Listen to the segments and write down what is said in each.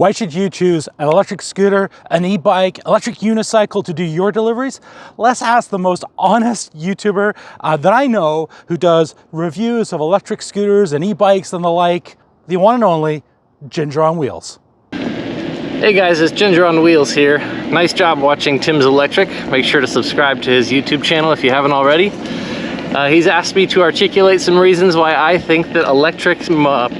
Why should you choose an electric scooter, an e-bike, electric unicycle to do your deliveries? Let's ask the most honest YouTuber that I know who does reviews of electric scooters and e-bikes and the like, the one and only Ginger on Wheels. Hey guys, it's Ginger on Wheels here. Nice job watching Tim's Electric. Make sure to subscribe to his YouTube channel if you haven't already. He's asked me to articulate some reasons why I think that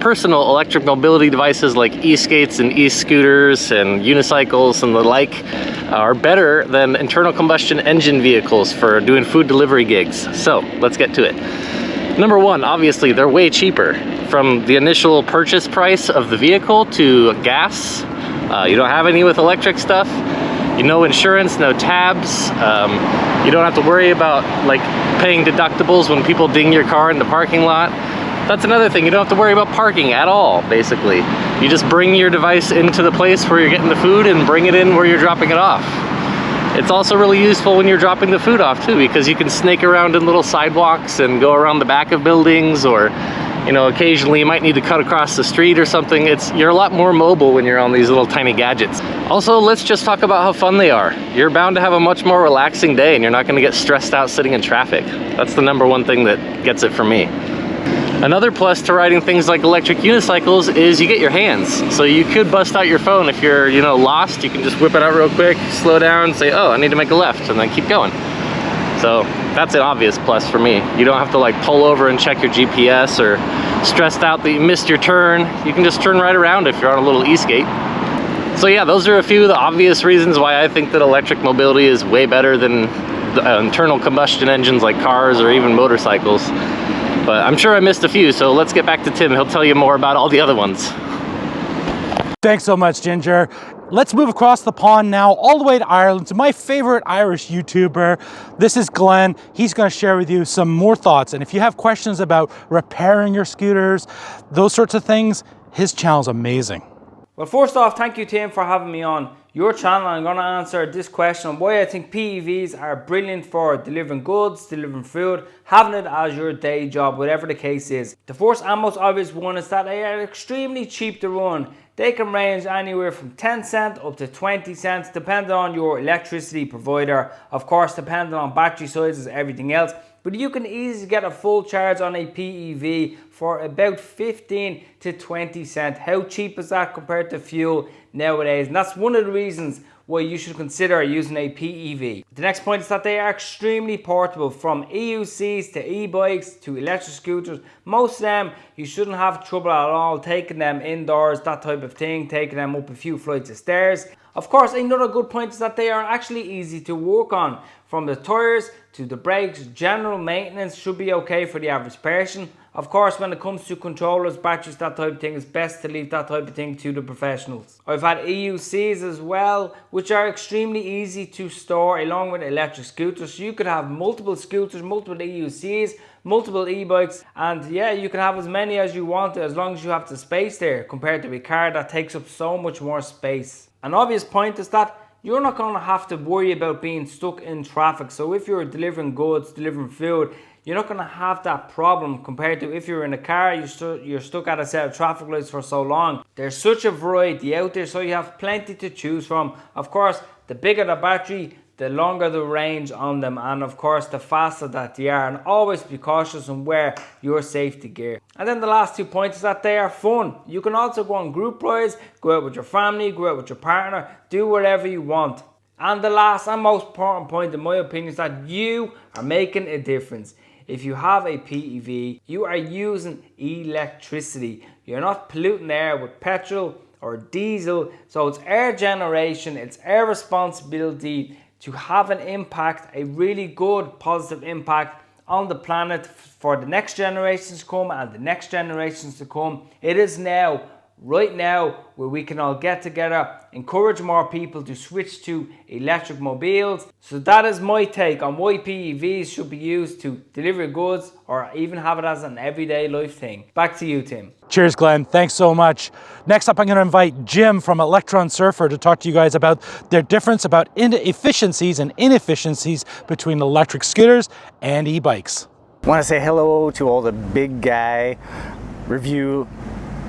personal electric mobility devices like e-skates and e-scooters and unicycles and the like are better than internal combustion engine vehicles for doing food delivery gigs. So let's get to it. Number one, obviously they're way cheaper. From the initial purchase price of the vehicle to gas, you don't have any with electric stuff. No insurance, no tabs. You don't have to worry about like paying deductibles when people ding your car in the parking lot. That's another thing, you don't have to worry about parking at all, basically. You just bring your device into the place where you're getting the food and bring it in where you're dropping it off. It's also really useful when you're dropping the food off too, because you can snake around in little sidewalks and go around the back of buildings, or occasionally you might need to cut across the street or something. You're a lot more mobile when you're on these little tiny gadgets. Also, let's just talk about how fun they are. You're bound to have a much more relaxing day and you're not gonna get stressed out sitting in traffic. That's the number one thing that gets it for me. Another plus to riding things like electric unicycles is you get your hands. So you could bust out your phone if you're, lost. You can just whip it out real quick, slow down, say, oh, I need to make a left, and then keep going. So that's an obvious plus for me. You don't have to like pull over and check your GPS or stressed out that you missed your turn. You can just turn right around if you're on a little e-skate. So yeah, those are a few of the obvious reasons why I think that electric mobility is way better than internal combustion engines like cars or even motorcycles. But I'm sure I missed a few, so let's get back to Tim. He'll tell you more about all the other ones. Thanks so much, Ginger. Let's move across the pond now, all the way to Ireland, to my favorite Irish YouTuber. This is Glen. He's going to share with you some more thoughts. And if you have questions about repairing your scooters, those sorts of things, his channel's amazing. Well, first off, thank you, Tim, for having me on your channel. I'm going to answer this question on why I think PEVs are brilliant for delivering goods, delivering food, having it as your day job, whatever the case is. The first and most obvious one is that they are extremely cheap to run. They can range anywhere from 10 cents up to 20 cents, depending on your electricity provider. Of course, depending on battery sizes, everything else. But you can easily get a full charge on a PEV for about 15 to 20 cents. How cheap is that compared to fuel nowadays? And that's one of the reasons why you should consider using a PEV. The next point is that they are extremely portable, from EUCs to e-bikes to electric scooters. Most of them, you shouldn't have trouble at all taking them indoors, that type of thing, taking them up a few flights of stairs. Of course, another good point is that they are actually easy to work on. From the tires to the brakes, general maintenance should be okay for the average person. Of course, when it comes to controllers, batteries, that type of thing, it's best to leave that type of thing to the professionals. I've had EUCs as well, which are extremely easy to store along with electric scooters. So you could have multiple scooters, multiple EUCs, multiple e-bikes, and yeah, you can have as many as you want as long as you have the space there, compared to a car that takes up so much more space. An obvious point is that you're not going to have to worry about being stuck in traffic. So if you're delivering goods, delivering food, you're not going to have that problem compared to if you're in a car, you're stuck at a set of traffic lights for so long. There's such a variety out there, so you have plenty to choose from. Of course, the bigger the battery, the longer the range on them, and of course the faster that they are. And always be cautious and wear your safety gear. And then the last 2 points is that they are fun. You can also go on group rides, go out with your family, go out with your partner, do whatever you want. And the last and most important point in my opinion is that you are making a difference. If you have a PEV, you are using electricity. You're not polluting air with petrol or diesel. So it's our generation, it's our responsibility to have an impact, a really good positive impact on the planet for the next generations to come and the next generations to come. It is now, right now, where we can all get together, encourage more people to switch to electric mobiles. So that is my take on why PEVs should be used to deliver goods or even have it as an everyday life thing. Back to you, Tim. Cheers, Glenn. Thanks so much. Next up, I'm going to invite Jim from Electron Surfer to talk to you guys about their difference about efficiencies and inefficiencies between electric scooters and e-bikes. I want to say hello to all the big guy review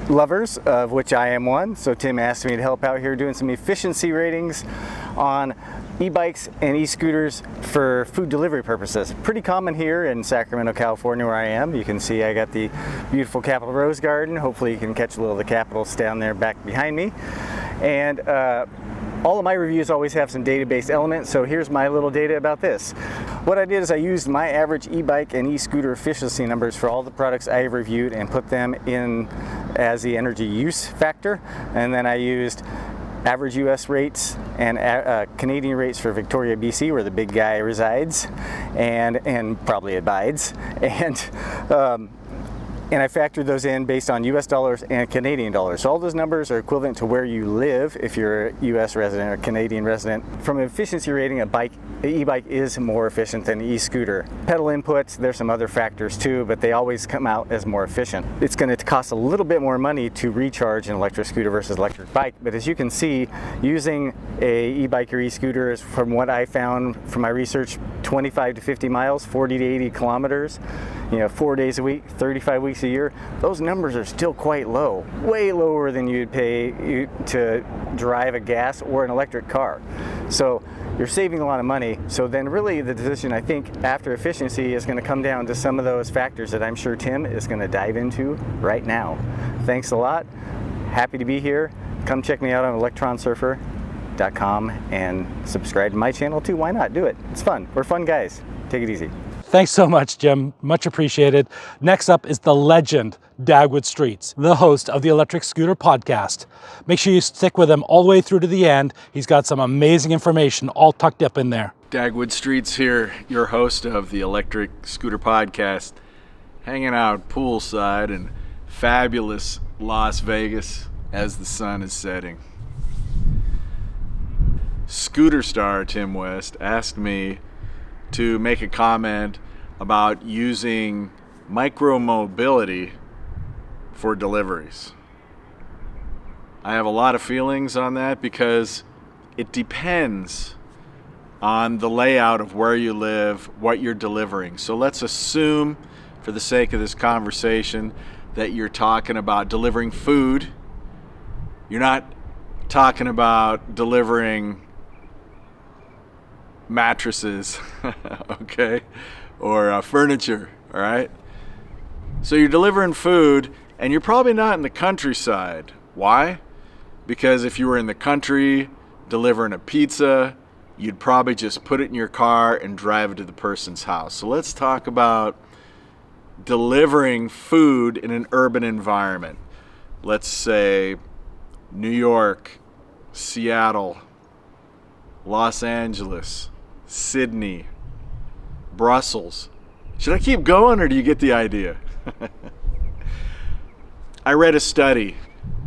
lovers, of which I am one. So Tim asked me to help out here doing some efficiency ratings on e-bikes and e-scooters for food delivery purposes. Pretty common here in Sacramento, California, where I am. You can see I got the beautiful Capitol Rose Garden. Hopefully you can catch a little of the Capitals down there back behind me. And all of my reviews always have some database elements, so here's my little data about this. What I did is I used my average e-bike and e-scooter efficiency numbers for all the products I reviewed and put them in as the energy use factor, and then I used average US rates and Canadian rates for Victoria, BC, where the big guy resides and probably abides, and I factored those in based on US dollars and Canadian dollars. So all those numbers are equivalent to where you live if you're a US resident or Canadian resident. From an efficiency rating, an e-bike is more efficient than an e-scooter. Pedal inputs, there's some other factors too, but they always come out as more efficient. It's going to cost a little bit more money to recharge an electric scooter versus electric bike, but as you can see, using a e-bike or e-scooter is, from what I found from my research, 25 to 50 miles, 40 to 80 kilometers, 4 days a week, 35 weeks a year. Those numbers are still quite low, way lower than you'd pay to drive a gas or an electric car. So you're saving a lot of money. So then really the decision, I think, after efficiency is going to come down to some of those factors that I'm sure Tim is going to dive into right now. Thanks a lot. Happy to be here. Come check me out on electronsurfer.com and subscribe to my channel too. Why not? Do it. It's fun. We're fun guys. Take it easy. Thanks so much, Jim. Much appreciated. Next up is the legend, Dagwood Streets, the host of the Electric Scooter Podcast. Make sure you stick with him all the way through to the end. He's got some amazing information all tucked up in there. Dagwood Streets here, your host of the Electric Scooter Podcast, hanging out poolside in fabulous Las Vegas as the sun is setting. Scooter star Tim West asked me to make a comment about using micro-mobility for deliveries. I have a lot of feelings on that because it depends on the layout of where you live, what you're delivering. So let's assume, for the sake of this conversation, that you're talking about delivering food. You're not talking about delivering mattresses, okay, or furniture, all right? So you're delivering food, and you're probably not in the countryside. Why? Because if you were in the country delivering a pizza, you'd probably just put it in your car and drive it to the person's house. So let's talk about delivering food in an urban environment. Let's say New York, Seattle, Los Angeles, Sydney, Brussels. Should I keep going, or do you get the idea? I read a study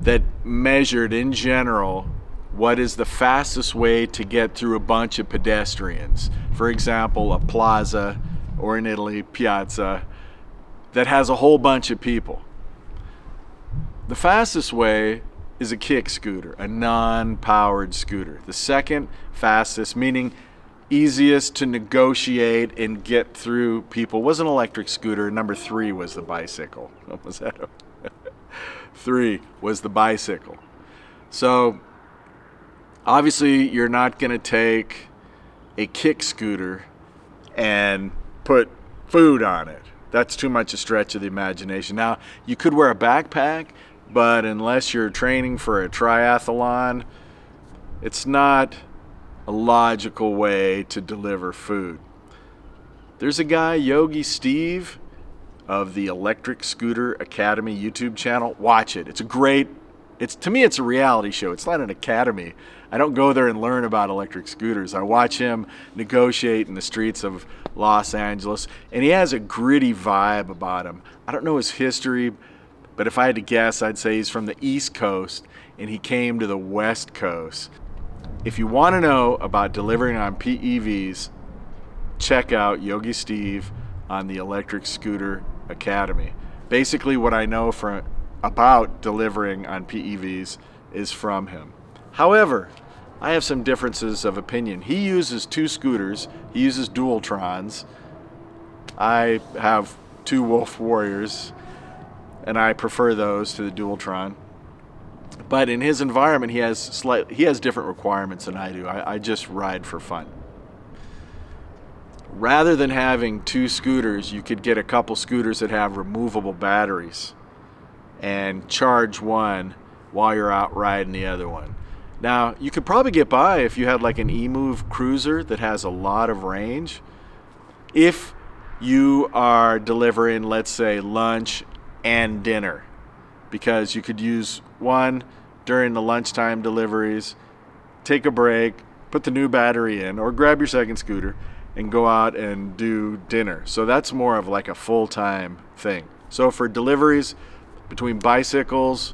that measured in general what is the fastest way to get through a bunch of pedestrians. For example, a plaza, or in Italy, piazza, that has a whole bunch of people. The fastest way is a kick scooter, a non-powered scooter. The second fastest, meaning easiest to negotiate and get through people, was an electric scooter. Number 3 was the bicycle. What was that? 3 was the bicycle. So obviously you're not going to take a kick scooter and put food on it. That's too much a stretch of the imagination. Now, you could wear a backpack, but unless you're training for a triathlon, it's not a logical way to deliver food. There's a guy, Yogi Steve, of the Electric Scooter Academy YouTube channel. Watch it. To me, it's a reality show. It's not an academy. I don't go there and learn about electric scooters. I watch him negotiate in the streets of Los Angeles, and he has a gritty vibe about him. I don't know his history, but if I had to guess, I'd say he's from the East Coast, and he came to the West Coast. If you want to know about delivering on PEVs, check out Yogi Steve on the Electric Scooter Academy. Basically, what I know about delivering on PEVs is from him. However, I have some differences of opinion. He uses 2 scooters. He uses Dualtrons. I have 2 Wolf Warriors. and I prefer those to the Dualtron. But in his environment, he has different requirements than I do. I just ride for fun. Rather than having 2 scooters, you could get a couple scooters that have removable batteries and charge one while you're out riding the other one. Now, you could probably get by if you had like an eMove Cruiser that has a lot of range. If you are delivering, let's say, lunch and dinner, because you could use one during the lunchtime deliveries, take a break, put the new battery in, or grab your second scooter and go out and do dinner. So that's more of like a full-time thing. So for deliveries between bicycles,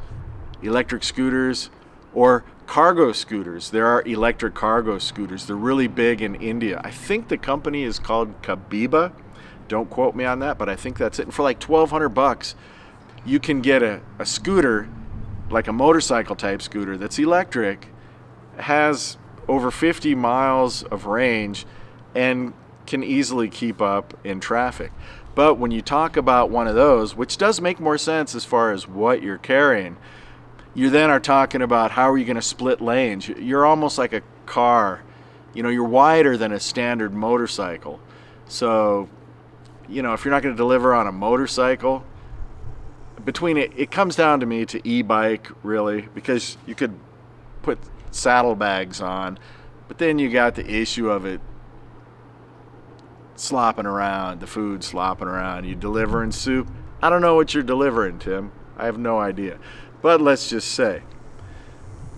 electric scooters, or cargo scooters, there are electric cargo scooters. They're really big in India. I think the company is called Kabiba. Don't quote me on that, but I think that's it. And for like $1,200, you can get a scooter, like a motorcycle type scooter that's electric, has over 50 miles of range, and can easily keep up in traffic. But when you talk about one of those, which does make more sense as far as what you're carrying, you then are talking about how are you going to split lanes. You're almost like a car. You know, you're wider than a standard motorcycle. So, you know, if you're not going to deliver on a motorcycle, between it comes down to me to e-bike, really, because you could put saddlebags on, but then you got the issue of it slopping around, the food slopping around. You delivering soup? I don't know what you're delivering, Tim. I have no idea. But let's just say,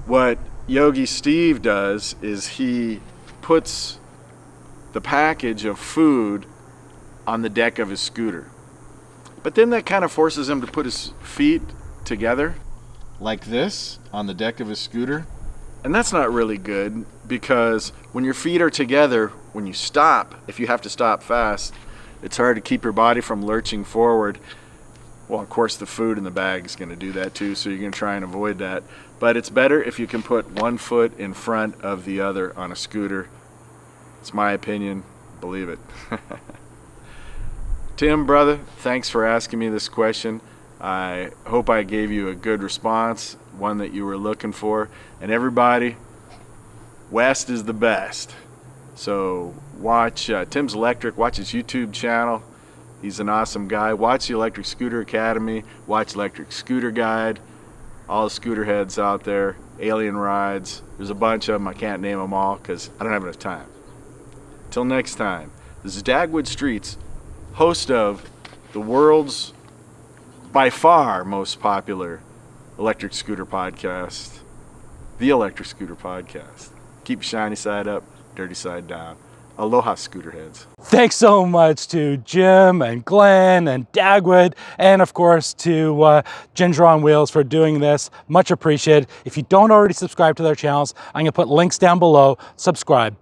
what Yogi Steve does is he puts the package of food on the deck of his scooter. But then that kind of forces him to put his feet together like this on the deck of his scooter. And that's not really good, because when your feet are together, when you stop, if you have to stop fast, it's hard to keep your body from lurching forward. Well, of course, the food in the bag is going to do that too, so you're going to try and avoid that. But it's better if you can put one foot in front of the other on a scooter. It's my opinion. Believe it. Tim, brother, thanks for asking me this question. I hope I gave you a good response, one that you were looking for. And everybody, West is the best. So watch Tim's Electric, watch his YouTube channel. He's an awesome guy. Watch the Electric Scooter Academy, watch Electric Scooter Guide, all the scooter heads out there, Alien Rides. There's a bunch of them. I can't name them all because I don't have enough time. Till next time, this is Dagwood Streets, host of the world's by far most popular electric scooter podcast, the Electric Scooter Podcast. Keep shiny side up, dirty side down. Aloha, scooter heads. Thanks so much to Jim and Glen and Dagwood, and of course to Ginger on Wheels for doing this. Much appreciated. If you don't already subscribe to their channels, I'm going to put links down below. Subscribe.